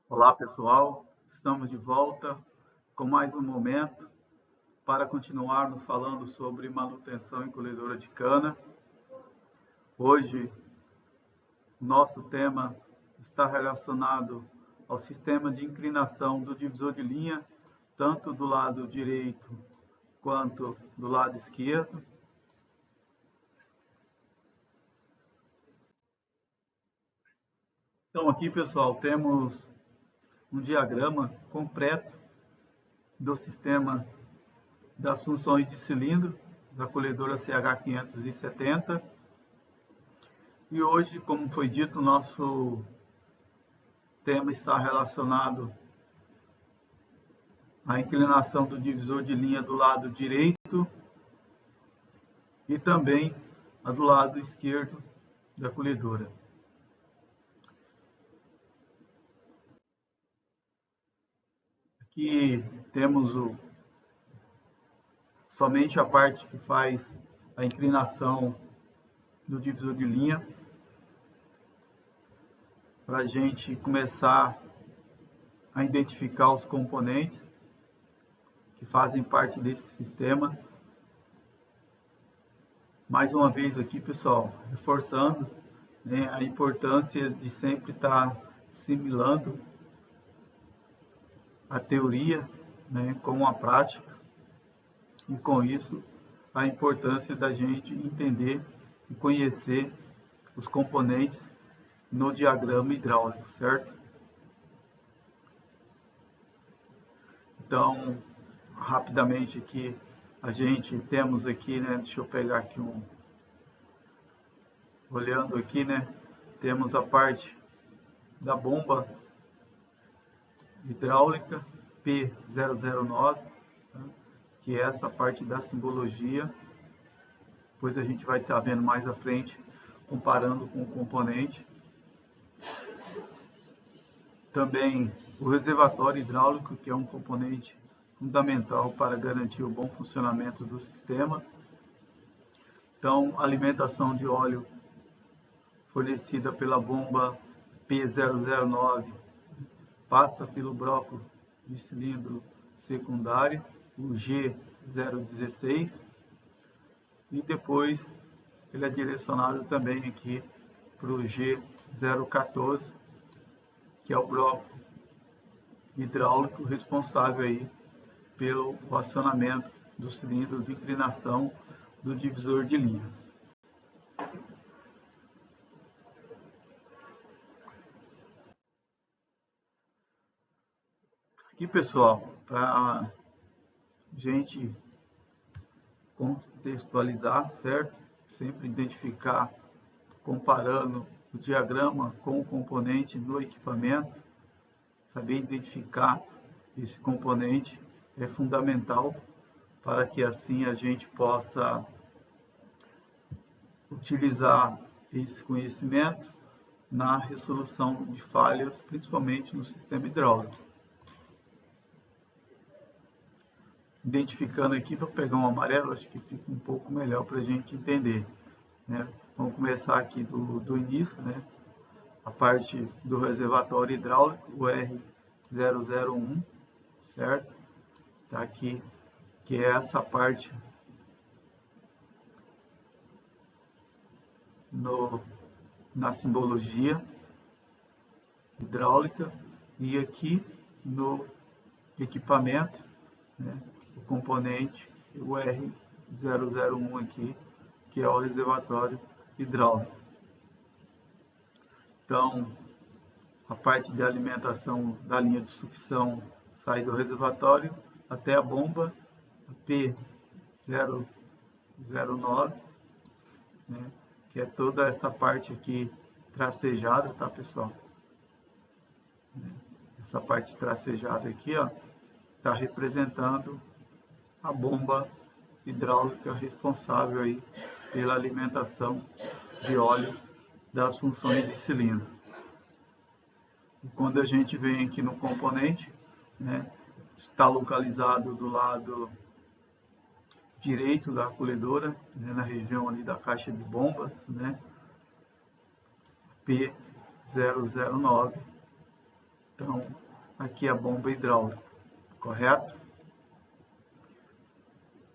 Olá pessoal, estamos de volta com mais um momento para continuarmos falando sobre manutenção em colhedora de cana. Hoje o nosso tema está relacionado ao sistema de inclinação do divisor de linha, tanto do lado direito quanto do lado esquerdo. Então aqui pessoal, temos um diagrama completo do sistema das funções de cilindro da colhedora CH570. E hoje, como foi dito, nosso tema está relacionado à inclinação do divisor de linha do lado direito e também a do lado esquerdo da colhedora. Aqui temos somente a parte que faz a inclinação do divisor de linha, para a gente começar a identificar os componentes que fazem parte desse sistema. Mais uma vez aqui, pessoal, reforçando, né, a importância de sempre estar assimilando a teoria, né, com a prática, e com isso a importância da gente entender e conhecer os componentes no diagrama hidráulico, certo? Então, rapidamente aqui, temos aqui, né, deixa eu pegar aqui olhando aqui, né, temos a parte da bomba hidráulica P009, tá? Que é essa parte da simbologia. Depois a gente vai estar vendo mais à frente, comparando com o componente. Também o reservatório hidráulico, que é um componente fundamental para garantir o bom funcionamento do sistema. Então, alimentação de óleo fornecida pela bomba P009 passa pelo bloco de cilindro secundário, o G016, e depois ele é direcionado também aqui para o G014, que é o bloco hidráulico responsável aí pelo acionamento do cilindro de inclinação do divisor de linha. Aqui, pessoal, para a gente contextualizar, certo? Sempre identificar, comparando o diagrama com o componente no equipamento, saber identificar esse componente é fundamental para que assim a gente possa utilizar esse conhecimento na resolução de falhas, principalmente no sistema hidráulico. Identificando aqui, vou pegar um amarelo, acho que fica um pouco melhor para a gente entender, né? Vamos começar aqui do início, né? A parte do reservatório hidráulico, o R001, certo? Tá aqui, que é essa parte na simbologia hidráulica, e aqui no equipamento, né, o componente, o R001 aqui, que é o reservatório hidráulico. Então, a parte de alimentação da linha de sucção sai do reservatório até a bomba P009, né, que é toda essa parte aqui tracejada, tá, pessoal? Essa parte tracejada aqui, ó, está representando a bomba hidráulica responsável aí pela alimentação de óleo das funções de cilindro. E quando a gente vem aqui no componente, né, está localizado do lado direito da colhedora, né, na região ali da caixa de bombas, né, P009, Então, aqui é a bomba hidráulica, correto?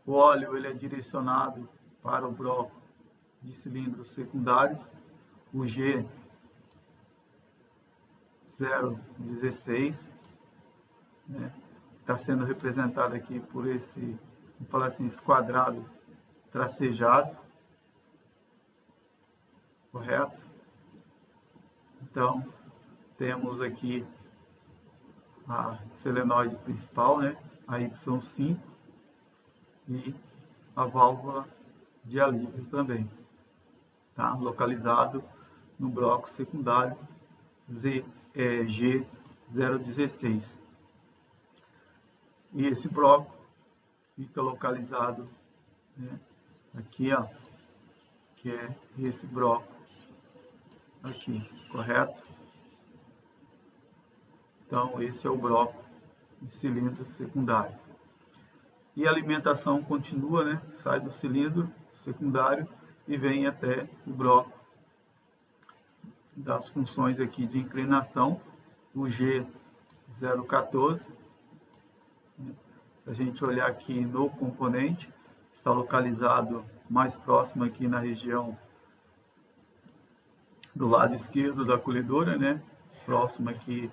O óleo ele é direcionado para o bloco de cilindros secundários, o G016, né? Está sendo representado aqui por esse, vamos falar assim, esse quadrado tracejado, correto? Então, temos aqui a solenoide principal, né? A Y5, e a válvula de alívio também, tá? Localizado no bloco secundário G016. E esse bloco fica localizado, né, aqui, ó, que é esse bloco aqui, correto? Então, esse é o bloco de cilindro secundário. E a alimentação continua, né? Sai do cilindro secundário e vem até o bloco das funções aqui de inclinação, o G014. Se a gente olhar aqui no componente, está localizado mais próximo aqui na região do lado esquerdo da colhedora, né? Próximo aqui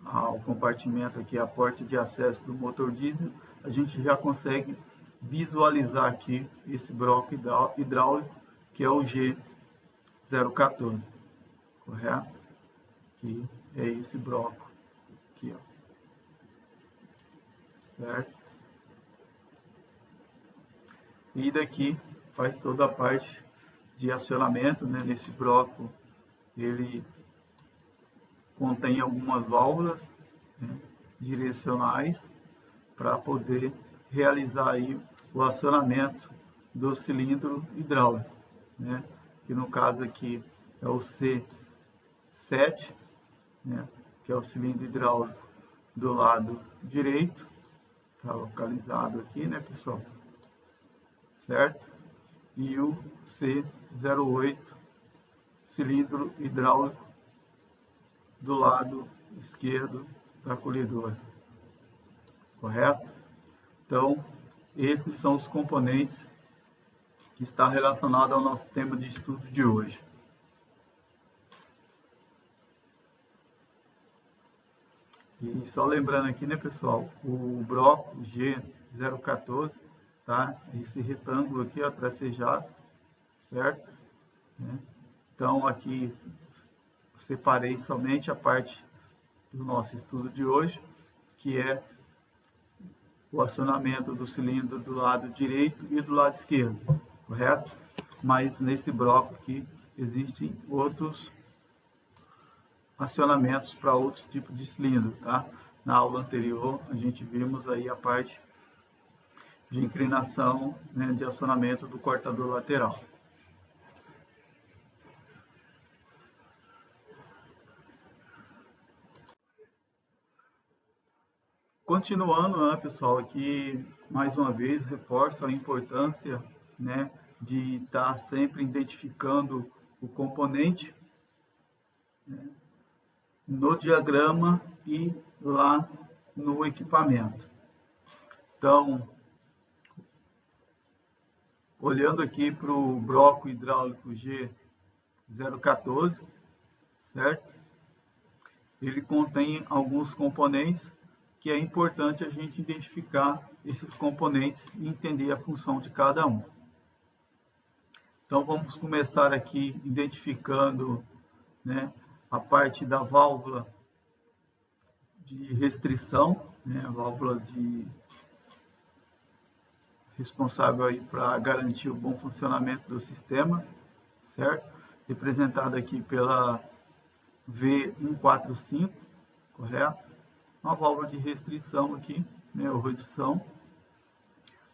ao compartimento aqui, a porta de acesso do motor diesel. A gente já consegue visualizar aqui esse bloco hidráulico, que é o G014, correto? Que é esse bloco aqui, ó. Certo? E daqui faz toda a parte de acionamento, né? Nesse bloco ele contém algumas válvulas, né, direcionais para poder realizar aí o acionamento do cilindro hidráulico, né? Que no caso aqui é o C7, né? Que é o cilindro hidráulico do lado direito, está localizado aqui, né, pessoal? Certo? E o C08, cilindro hidráulico do lado esquerdo da colhedora, correto? Então, esses são os componentes que está relacionado ao nosso tema de estudo de hoje. E só lembrando aqui, né, pessoal, o bloco G014, tá? Esse retângulo aqui, ó, tracejado, certo? Então, aqui separei somente a parte do nosso estudo de hoje, que é o acionamento do cilindro do lado direito e do lado esquerdo, correto? Mas nesse bloco aqui existem outros acionamentos para outros tipos de cilindro, tá? Na aula anterior a gente vimos aí a parte de inclinação, né, de acionamento do cortador lateral. Continuando, né, pessoal, aqui mais uma vez reforço a importância, né, de estar sempre identificando o componente, né, no diagrama e lá no equipamento. Então, olhando aqui para o bloco hidráulico G014, certo? Ele contém alguns componentes que é importante a gente identificar esses componentes e entender a função de cada um. Então, vamos começar aqui identificando, né, a parte da válvula de restrição, né, a válvula responsável aí para garantir o bom funcionamento do sistema, certo? Representada aqui pela V145, correto? Uma válvula de restrição aqui, né, ou redução.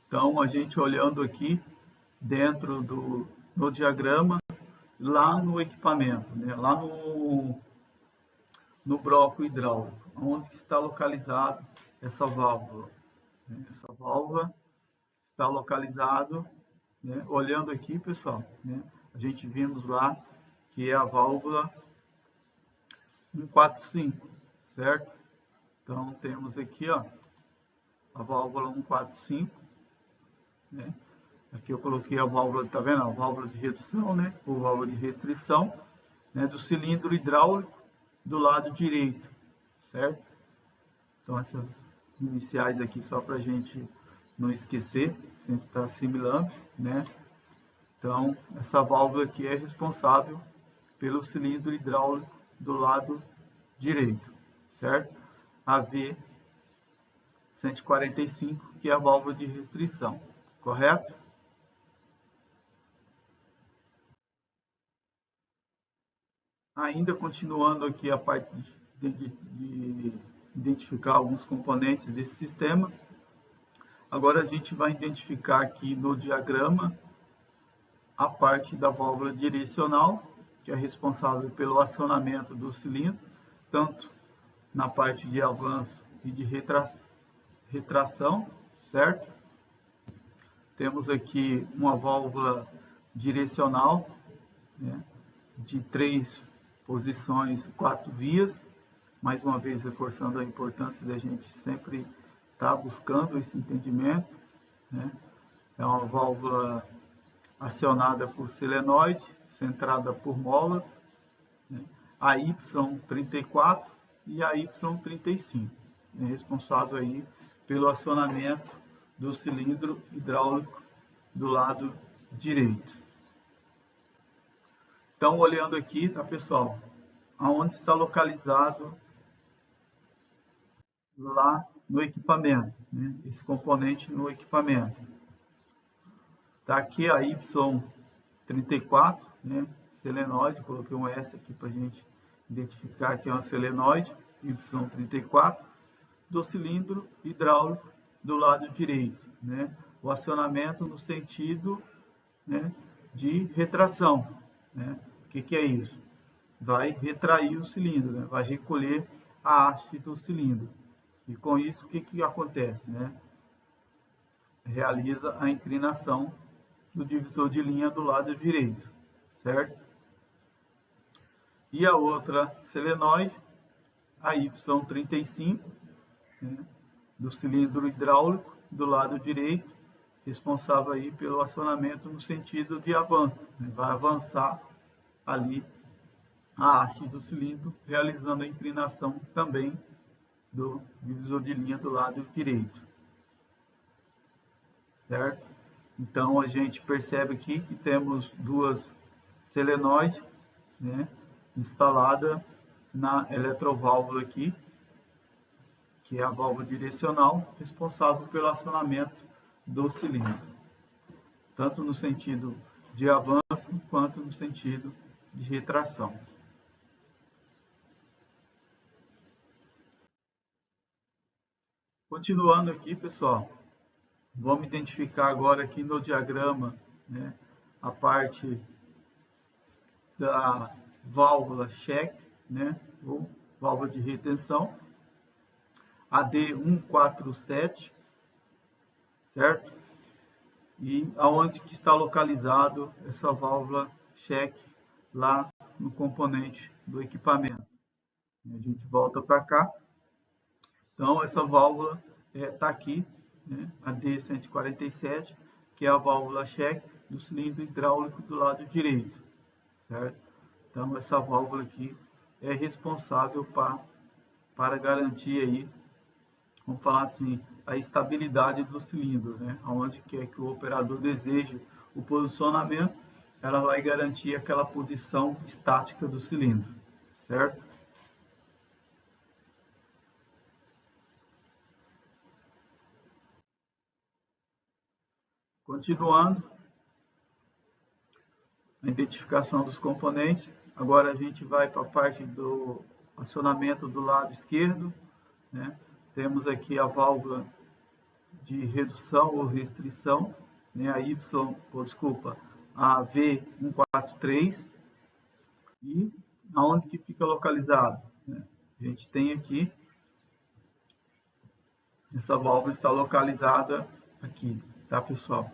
Então, a gente olhando aqui dentro no diagrama, lá no equipamento, né, lá no bloco hidráulico, onde está localizado essa válvula. Essa válvula está localizado, né, olhando aqui, pessoal, né, a gente vimos lá que é a válvula 145, certo? Então, temos aqui, ó, a válvula 145, né? Aqui eu coloquei a válvula, tá vendo? A válvula de redução, né? Ou válvula de restrição, né? Do cilindro hidráulico do lado direito, certo? Então, essas iniciais aqui só para a gente não esquecer, sempre está assimilando, né? Então, essa válvula aqui é responsável pelo cilindro hidráulico do lado direito, certo? A V145, que é a válvula de restrição, correto? Ainda continuando aqui a parte de identificar alguns componentes desse sistema, agora a gente vai identificar aqui no diagrama a parte da válvula direcional, que é responsável pelo acionamento do cilindro, tanto na parte de avanço e de retração, certo? Temos aqui uma válvula direcional, né, de 3 posições, 4 vias, mais uma vez reforçando a importância da gente sempre estar buscando esse entendimento, né? É uma válvula acionada por solenoide, centrada por molas, né? A Y34 e a Y35, é responsável aí pelo acionamento do cilindro hidráulico do lado direito. Então, olhando aqui, tá, pessoal? Aonde está localizado lá no equipamento, né? Esse componente no equipamento. Tá aqui a Y34, né? Selenoide, coloquei um S aqui para a gente identificar que é uma selenoide, Y34, do cilindro hidráulico do lado direito, né? O acionamento no sentido, né, de retração, né? O que é isso? Vai retrair o cilindro, né? Vai recolher a haste do cilindro. E com isso, o que acontece, né? Realiza a inclinação do divisor de linha do lado direito, certo? E a outra selenoide, a Y35, né, do cilindro hidráulico do lado direito, responsável aí pelo acionamento no sentido de avanço, né? Vai avançar ali a haste do cilindro, realizando a inclinação também do divisor de linha do lado direito, certo? Então, a gente percebe aqui que temos duas selenoides, né, instalada na eletroválvula aqui, que é a válvula direcional, responsável pelo acionamento do cilindro, tanto no sentido de avanço quanto no sentido de retração. Continuando aqui, pessoal, vamos identificar agora aqui no diagrama, né, a parte da válvula check, né, ou válvula de retenção, a D147, certo? E aonde que está localizado essa válvula check lá no componente do equipamento. A gente volta para cá. Então, essa válvula está aqui, né, a D147, que é a válvula check do cilindro hidráulico do lado direito, certo? Então, essa válvula aqui é responsável para garantir aí, vamos falar assim, a estabilidade do cilindro, né? Onde quer que o operador deseje o posicionamento, ela vai garantir aquela posição estática do cilindro, certo? Continuando a identificação dos componentes, agora a gente vai para a parte do acionamento do lado esquerdo, né? Temos aqui a válvula de redução ou restrição, né? A V143, e aonde que fica localizado, né? A gente tem aqui, essa válvula está localizada aqui, tá, pessoal?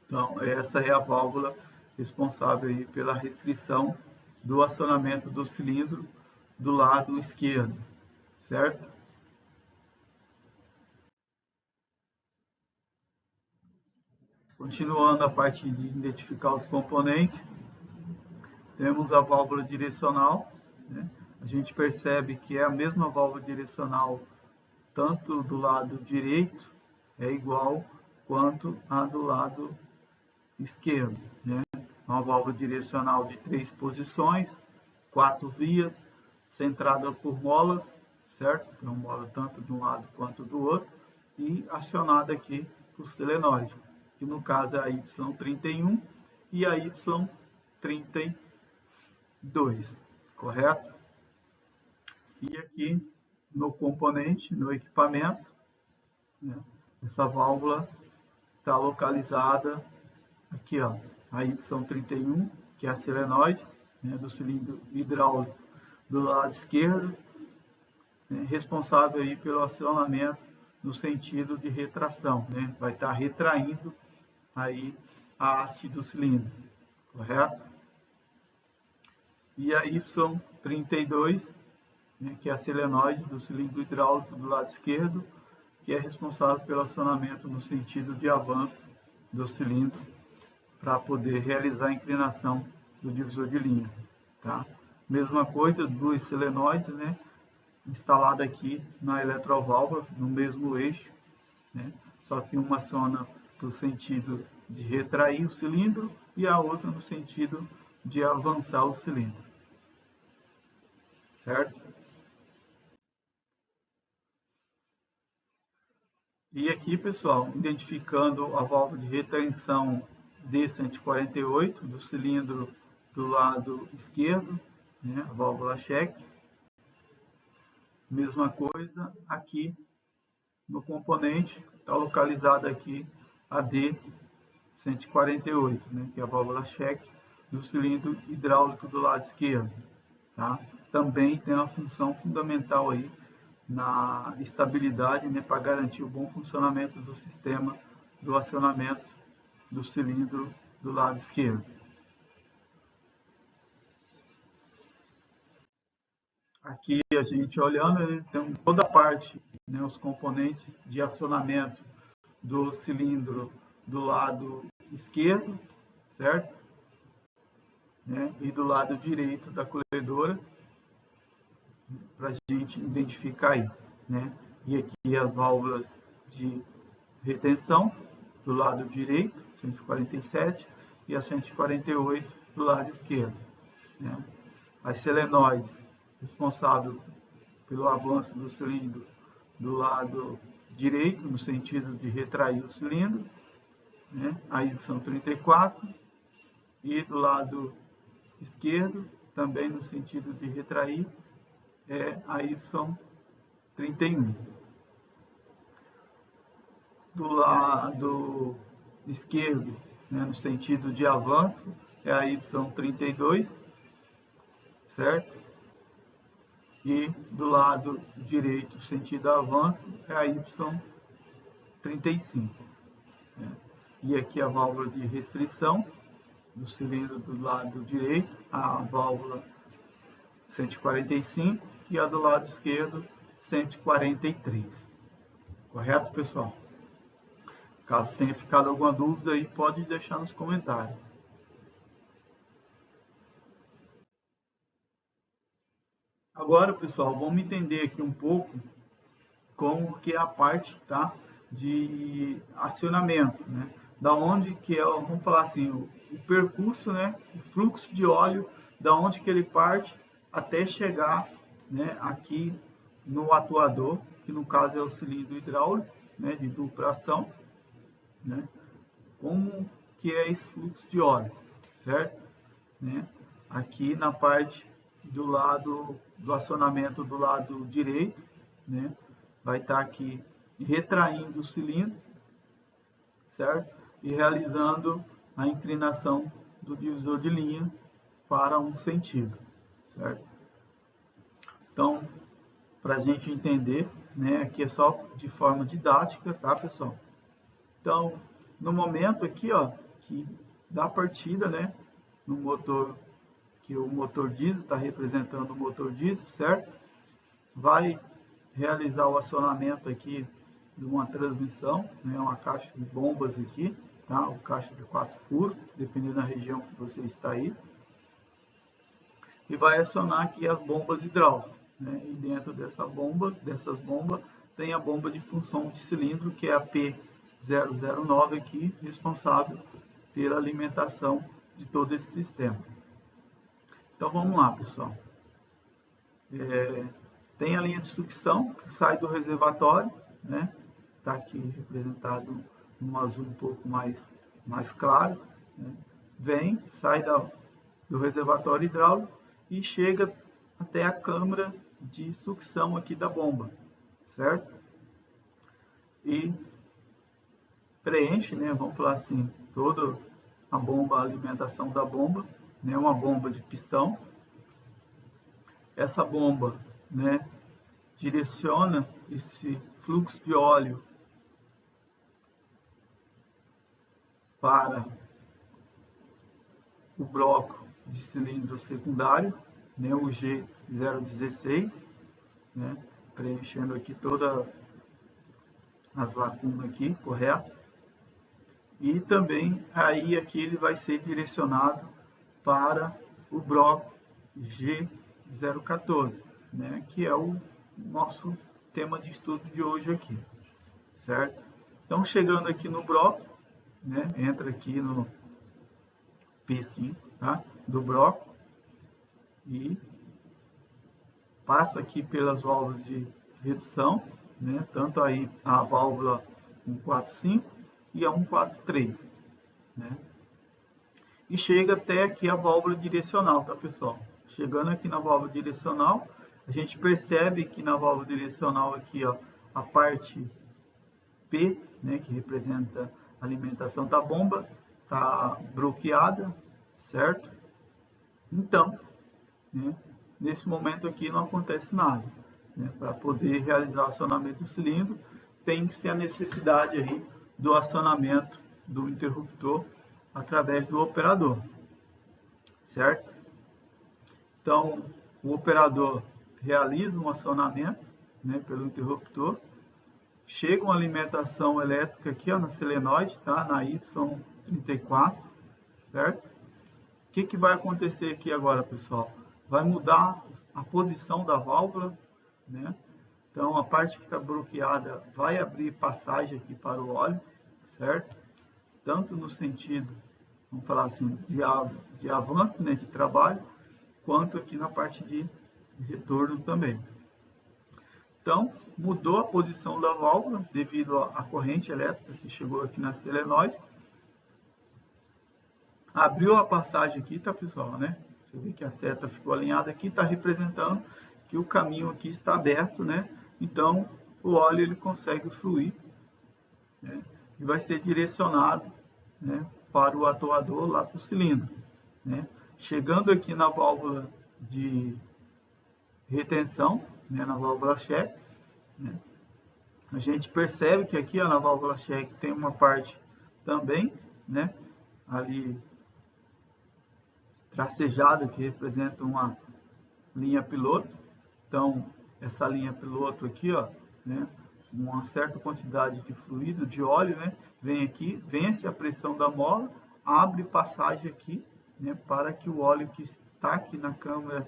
Então, essa é a válvula responsável aí pela restrição do acionamento do cilindro do lado esquerdo. certo? Continuando a parte de identificar os componentes, temos a válvula direcional, né? A gente percebe que é a mesma válvula direcional, tanto do lado direito é igual quanto a do lado esquerdo, né? Uma válvula direcional de 3 posições, 4 vias, centrada por molas, certo? Então, mola tanto de um lado quanto do outro, e acionada aqui por solenoide, que no caso é a Y31 e a Y32, correto? E aqui no componente, no equipamento, né, essa válvula está localizada aqui, ó, a Y31, que é a solenoide, né, do cilindro hidráulico do lado esquerdo, né, responsável aí pelo acionamento no sentido de retração, né? Vai estar retraindo aí a haste do cilindro, correto? E a Y32, né, que é a solenoide do cilindro hidráulico do lado esquerdo, que é responsável pelo acionamento no sentido de avanço do cilindro para poder realizar a inclinação do divisor de linha, tá? Mesma coisa, duas solenoides, né, instalada aqui na eletroválvula, no mesmo eixo, né, só que uma aciona no sentido de retrair o cilindro e a outra no sentido de avançar o cilindro, certo? E aqui, pessoal, identificando a válvula de retenção D148 do cilindro do lado esquerdo, né, a válvula check. Mesma coisa aqui no componente, está localizada aqui a D148, né, que é a válvula check do cilindro hidráulico do lado esquerdo. Tá? Também tem uma função fundamental aí na estabilidade, né, para garantir o bom funcionamento do sistema do acionamento do cilindro do lado esquerdo. Aqui a gente olhando, né, tem toda a parte, né, os componentes de acionamento do cilindro do lado esquerdo, certo? Né, e do lado direito da colhedora, para a gente identificar aí, né? E aqui as válvulas de retenção do lado direito, 147, e a 148 do lado esquerdo, né? As solenoides responsáveis pelo avanço do cilindro do lado direito, no sentido de retrair o cilindro, né? A Y34, e do lado esquerdo, também no sentido de retrair, é a Y31. Do lado esquerdo, né, no sentido de avanço, é a Y32, certo? E do lado direito, sentido avanço, é a Y35. Né? E aqui a válvula de restrição do cilindro do lado direito, a válvula 145, e a do lado esquerdo, 143. Correto, pessoal? Caso tenha ficado alguma dúvida aí, pode deixar nos comentários. Agora, pessoal, vamos entender aqui um pouco como que é a parte, tá, de acionamento, né? Da onde que é, vamos falar assim, o percurso, né, o fluxo de óleo, da onde que ele parte até chegar, né, aqui no atuador, que no caso é o cilindro hidráulico, né, de dupla ação, né? Como que é esse fluxo de óleo, certo? Né? Aqui na parte do lado do acionamento do lado direito, né? Vai estar aqui retraindo o cilindro, certo? E realizando a inclinação do divisor de linha para um sentido, certo? Então, para a gente entender, né? Aqui é só de forma didática, tá, pessoal? Então, no momento aqui, ó, que da partida, né, no motor, que o motor diesel está representando o motor diesel, certo? Vai realizar o acionamento aqui de uma transmissão, né, uma caixa de bombas aqui, tá? Uma caixa de 4 furos, dependendo da região que você está aí. E vai acionar aqui as bombas hidráulicas, né? E dentro dessas bombas, tem a bomba de função de cilindro, que é a P009 aqui, responsável pela alimentação de todo esse sistema. Então vamos lá, pessoal. Tem a linha de sucção que sai do reservatório, né? Está aqui representado num azul um pouco mais claro, né? Sai do reservatório hidráulico e chega até a câmara de sucção aqui da bomba, certo? E preenche, né? Vamos falar assim, toda a bomba, a alimentação da bomba, né? Uma bomba de pistão. Essa bomba, né, direciona esse fluxo de óleo para o bloco de cilindro secundário, né, o G016, né, preenchendo aqui todas as lacunas aqui, correto? E também aí aqui ele vai ser direcionado para o bloco G014, né, que é o nosso tema de estudo de hoje aqui, certo? Então, chegando aqui no bloco, né, entra aqui no P5, tá, do bloco e passa aqui pelas válvulas de redução, né, tanto aí a válvula 145 e a 143, né, e chega até aqui a válvula direcional, tá, pessoal? Chegando aqui na válvula direcional, a gente percebe que na válvula direcional aqui, ó, a parte P, né, que representa a alimentação da bomba, está bloqueada, certo? Então, né, nesse momento aqui não acontece nada, né? Para poder realizar o acionamento do cilindro, tem-se a necessidade aí do acionamento do interruptor através do operador, certo? Então, o operador realiza um acionamento, né, pelo interruptor, chega uma alimentação elétrica aqui, ó, na solenoide, tá? Na Y34, certo? O que vai acontecer aqui agora, pessoal? Vai mudar a posição da válvula, né? Então, a parte que está bloqueada vai abrir passagem aqui para o óleo, certo? Tanto no sentido, vamos falar assim, de avanço, né, de trabalho, quanto aqui na parte de retorno também. Então, mudou a posição da válvula devido à corrente elétrica que chegou aqui na solenoide. Abriu a passagem aqui, tá, pessoal, né? Você vê que a seta ficou alinhada aqui, está representando que o caminho aqui está aberto, né? Então, o óleo ele consegue fluir, né? E vai ser direcionado, né, para o atuador lá para o cilindro, né? Chegando aqui na válvula de retenção, né, na válvula check, né, a gente percebe que aqui, ó, na válvula check tem uma parte também, né, ali tracejada, que representa uma linha piloto. Então, essa linha piloto aqui, ó, né, uma certa quantidade de fluido, de óleo, né, vem aqui, vence a pressão da mola, abre passagem aqui, né, para que o óleo que está aqui na câmara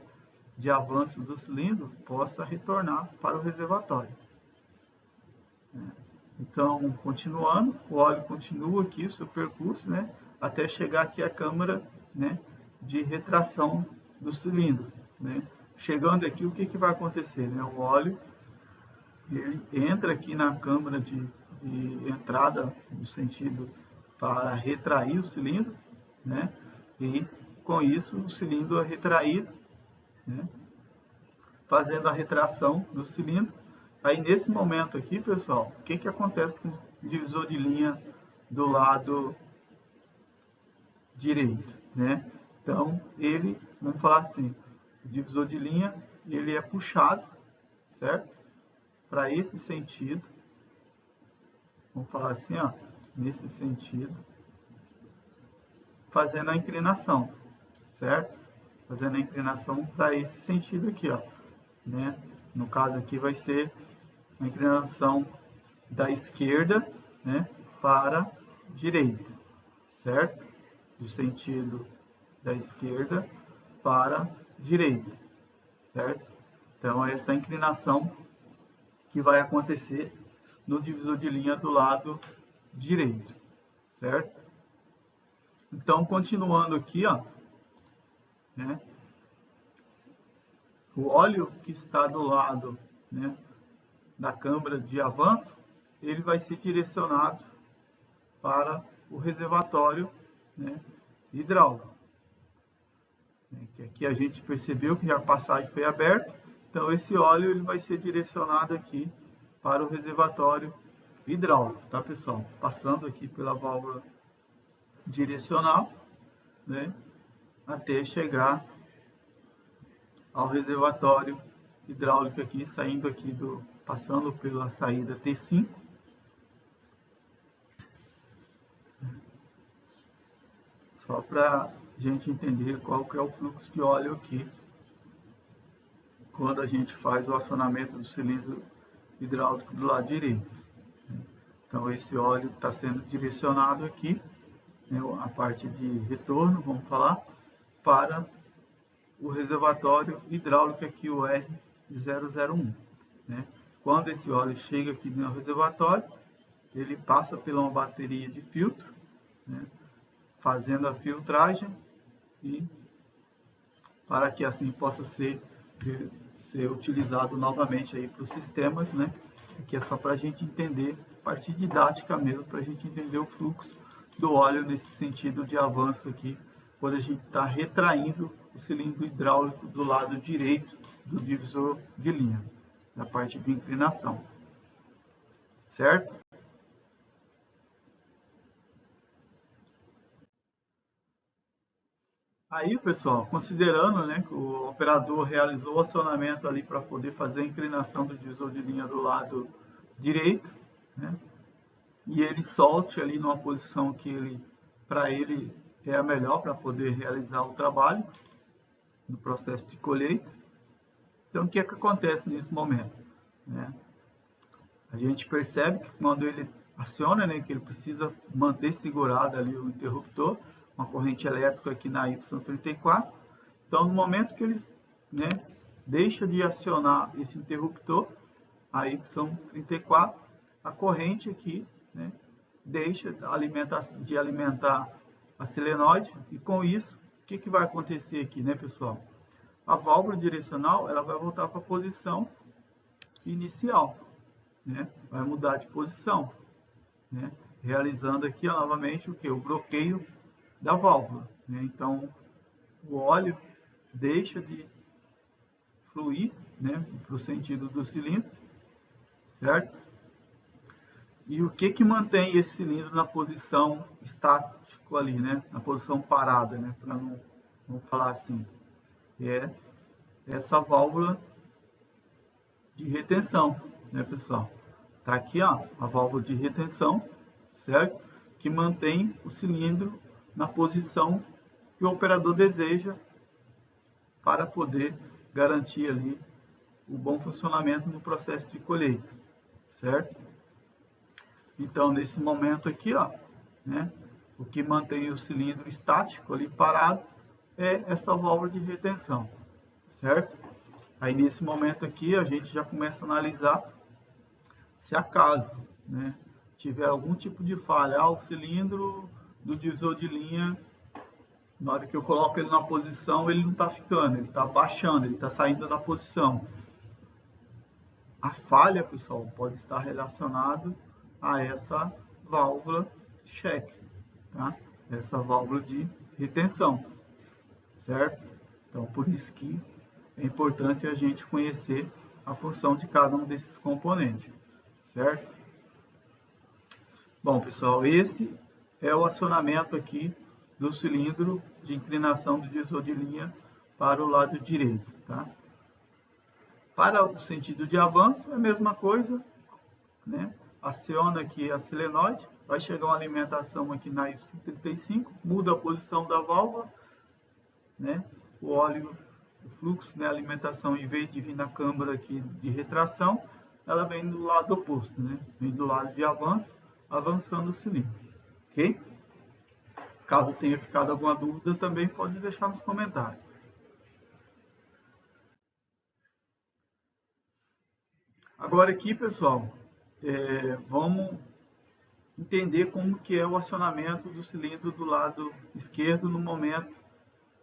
de avanço do cilindro possa retornar para o reservatório. Então, continuando, o óleo continua aqui o seu percurso, né, até chegar aqui à câmara, né, de retração do cilindro, né. Chegando aqui, o que vai acontecer, né? O óleo ele entra aqui na câmara de entrada, no sentido para retrair o cilindro, né? E com isso o cilindro é retraído, né, fazendo a retração do cilindro. Aí nesse momento aqui, pessoal, o que acontece com o divisor de linha do lado direito, né? Então ele, vamos falar assim, o divisor de linha ele é puxado, certo? Para esse sentido, vamos falar assim, ó, nesse sentido, fazendo a inclinação, certo? Fazendo a inclinação para esse sentido aqui, ó, né? No caso aqui vai ser a inclinação da esquerda, né, para a direita, certo? Do sentido da esquerda para a direita, certo? Então, essa inclinação que vai acontecer no divisor de linha do lado direito, certo? Então, continuando aqui, ó, né, o óleo que está do lado, né, da câmara de avanço, ele vai ser direcionado para o reservatório, né, hidráulico. Que aqui a gente percebeu que a passagem foi aberta, então esse óleo ele vai ser direcionado aqui para o reservatório hidráulico, tá, pessoal? Passando aqui pela válvula direcional, né, até chegar ao reservatório hidráulico aqui, saindo aqui passando pela saída T5, só para a gente entender qual que é o fluxo de óleo aqui quando a gente faz o acionamento do cilindro hidráulico do lado direito. Então esse óleo está sendo direcionado aqui, né, a parte de retorno, vamos falar, para o reservatório hidráulico aqui, o R001. Né? Quando esse óleo chega aqui no reservatório, ele passa pela uma bateria de filtro, né, fazendo a filtragem e para que assim possa ser utilizado novamente aí para os sistemas, né? Aqui é só para a gente entender, parte didática mesmo, para a gente entender o fluxo do óleo nesse sentido de avanço aqui, quando a gente está retraindo o cilindro hidráulico do lado direito do divisor de linha, da parte de inclinação, certo? Aí, pessoal, considerando, né, que o operador realizou o acionamento ali para poder fazer a inclinação do divisor de linha do lado direito, né, e ele solte ali numa posição que para ele é a melhor para poder realizar o trabalho no processo de colheita. Então, o que é que acontece nesse momento? Né? A gente percebe que quando ele aciona, né, que ele precisa manter segurado ali o interruptor, uma corrente elétrica aqui na Y34. Então, no momento que ele, né, deixa de acionar esse interruptor, a Y34, a corrente aqui, né, deixa de alimentar a solenoide, e com isso, o que vai acontecer aqui, né, pessoal? A válvula direcional ela vai voltar para a posição inicial, né? Vai mudar de posição, né? Realizando aqui ó, novamente o que? O bloqueio da válvula, né? Então, o óleo deixa de fluir, né, para o sentido do cilindro, certo? E o que mantém esse cilindro na posição estático ali, né? Na posição parada, né? Para não falar assim. É essa válvula de retenção, né, pessoal? Tá aqui, ó, a válvula de retenção, certo? Que mantém o cilindro na posição que o operador deseja para poder garantir ali o bom funcionamento no processo de colheita, certo? Então, nesse momento aqui, ó, né, o que mantém o cilindro estático ali parado é essa válvula de retenção, certo? Aí, nesse momento aqui, a gente já começa a analisar se acaso, né, tiver algum tipo de falha, o cilindro do divisor de linha, na hora que eu coloco ele na posição, ele não está ficando, ele está baixando, ele está saindo da posição. A falha, pessoal, pode estar relacionado a essa válvula check, tá? Essa válvula de retenção, certo? Então, por isso que é importante a gente conhecer a função de cada um desses componentes, certo? Bom, pessoal, esse é o acionamento aqui do cilindro de inclinação do divisor de linha para o lado direito, tá? Para o sentido de avanço, é a mesma coisa, né? Aciona aqui a solenoide, vai chegar uma alimentação aqui na Y35, muda a posição da válvula, né? O óleo, o fluxo, né? A alimentação, em vez de vir na câmara aqui de retração, ela vem do lado oposto, né? Vem do lado de avanço, avançando o cilindro, ok? Caso tenha ficado alguma dúvida, também pode deixar nos comentários. Agora aqui, pessoal, vamos entender como que é o acionamento do cilindro do lado esquerdo no momento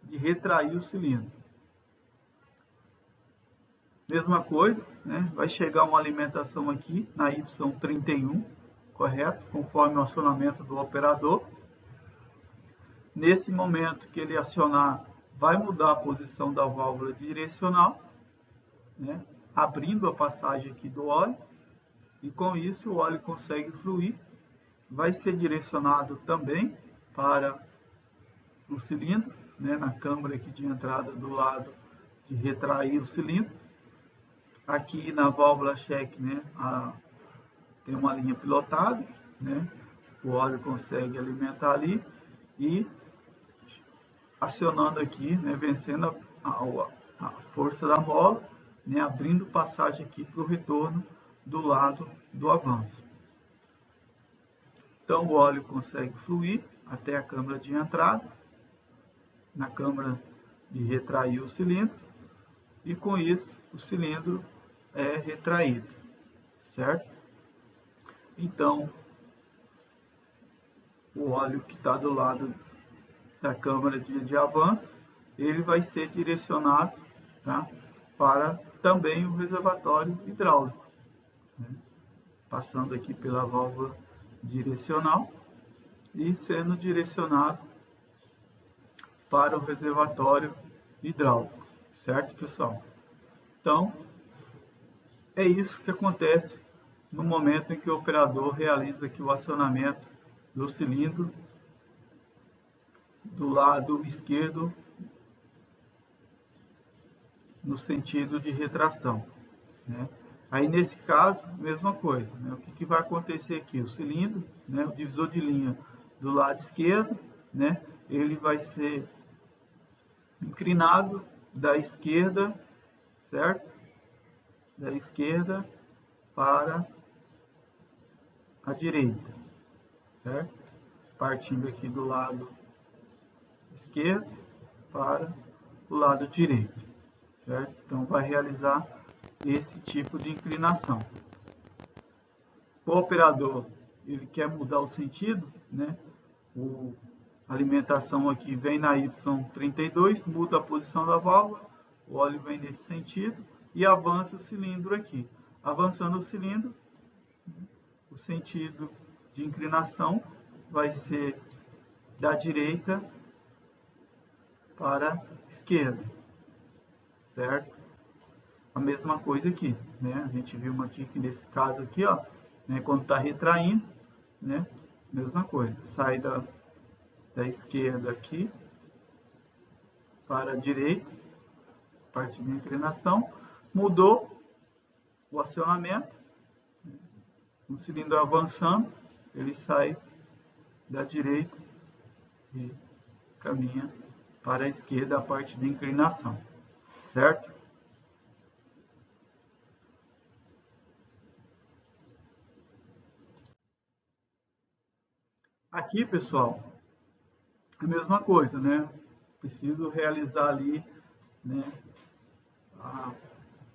de retrair o cilindro. Mesma coisa, né? Vai chegar uma alimentação aqui na Y31, correto? Conforme o acionamento do operador. Nesse momento que ele acionar, vai mudar a posição da válvula direcional, né? Abrindo a passagem aqui do óleo, e com isso o óleo consegue fluir. Vai ser direcionado também para o cilindro, né? Na câmara aqui de entrada do lado de retrair o cilindro. Aqui na válvula check, né? Tem uma linha pilotada, né? O óleo consegue alimentar ali e acionando aqui, né? Vencendo a força da mola, né? Abrindo passagem aqui para o retorno do lado do avanço. Então o óleo consegue fluir até a câmara de entrada, na câmara de retrair o cilindro, e com isso o cilindro é retraído, certo? Então o óleo que está do lado da câmara de avanço, ele vai ser direcionado, tá, para também o reservatório hidráulico, né? Passando aqui pela válvula direcional e sendo direcionado para o reservatório hidráulico, certo, pessoal? Então, é isso que acontece no momento em que o operador realiza aqui o acionamento do cilindro do lado esquerdo no sentido de retração, né? Aí nesse caso, mesma coisa, né? O que vai acontecer aqui? O cilindro, né? O divisor de linha do lado esquerdo, né? Ele vai ser inclinado da esquerda, certo? Da esquerda para a direita, certo? Partindo aqui do lado esquerdo para o lado direito, certo? Então vai realizar esse tipo de inclinação. O operador, ele quer mudar o sentido, né? A alimentação aqui vem na Y32, muda a posição da válvula, o óleo vem nesse sentido e avança o cilindro aqui. Avançando o cilindro, o sentido de inclinação vai ser da direita para a esquerda, certo? A mesma coisa aqui, né? A gente viu aqui que nesse caso aqui, ó, né, quando está retraindo, né? Mesma coisa, sai da esquerda aqui para a direita, parte de inclinação, mudou o acionamento, o cilindro avançando, ele sai da direita e caminha para a esquerda a parte de inclinação, certo? Aqui, pessoal, a mesma coisa, né? Preciso realizar ali, né?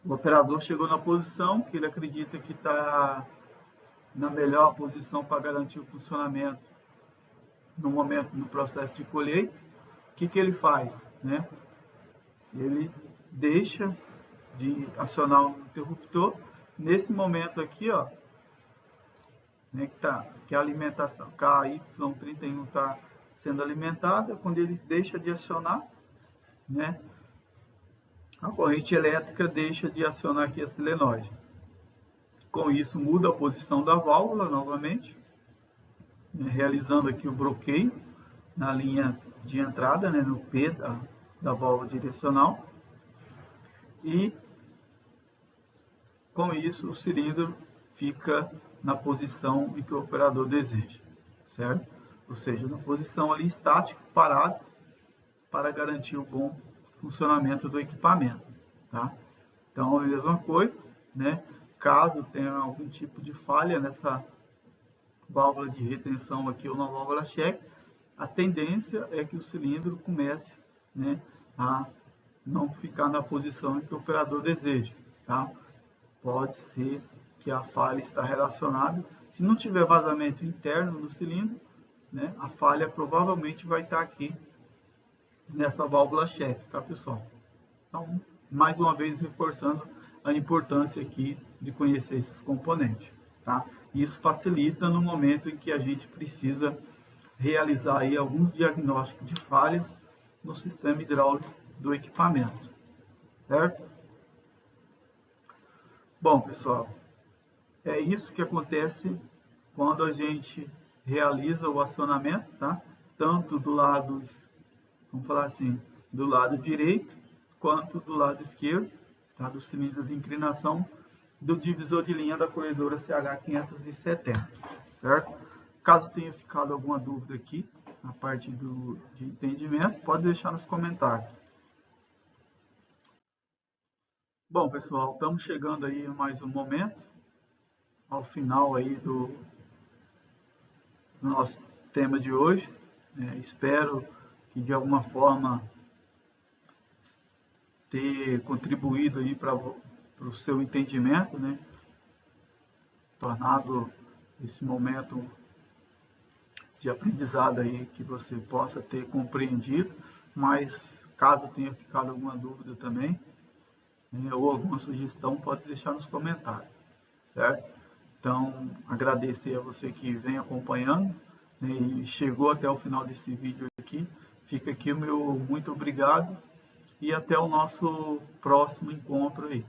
O operador chegou na posição que ele acredita que está na melhor posição para garantir o funcionamento no momento do processo de colheita. O que ele faz, né? Ele deixa de acionar o interruptor. Nesse momento aqui, ó, né, que a alimentação, KY31 está sendo alimentada, quando ele deixa de acionar, né, a corrente elétrica deixa de acionar aqui a solenoide. Com isso, muda a posição da válvula novamente, né, realizando aqui o bloqueio na linha de entrada, né, no P da válvula direcional. E com isso o cilindro fica na posição em que o operador deseja, certo? Ou seja, na posição ali estático, parado, para garantir o bom funcionamento do equipamento, tá? Então, a mesma coisa, né? caso tenha algum tipo de falha nessa válvula de retenção aqui ou na válvula check, a tendência é que o cilindro comece, né, a não ficar na posição que o operador deseja, tá? Pode ser que a falha está relacionada, se não tiver vazamento interno no cilindro, né, a falha provavelmente vai estar aqui nessa válvula check, tá, pessoal? Então, mais uma vez reforçando a importância aqui de conhecer esses componentes, tá? Isso facilita no momento em que a gente precisa realizar aí alguns diagnósticos de falhas no sistema hidráulico do equipamento, certo? Bom, pessoal, é isso que acontece quando a gente realiza o acionamento, tá? Tanto do lado, vamos falar assim, do lado direito, quanto do lado esquerdo, tá? Do cilindro de inclinação do divisor de linha da colhedora CH570, certo? Caso tenha ficado alguma dúvida aqui, na parte de entendimento, pode deixar nos comentários. Bom, pessoal, estamos chegando aí a mais um momento, ao final aí do nosso tema de hoje. Espero que de alguma forma ter contribuído aí para o seu entendimento, né? Tornado esse momento de aprendizado aí que você possa ter compreendido, mas caso tenha ficado alguma dúvida também, né, ou alguma sugestão, pode deixar nos comentários, certo? Então, agradecer a você que vem acompanhando, né, e chegou até o final desse vídeo aqui. Fica aqui o meu muito obrigado e até o nosso próximo encontro aí.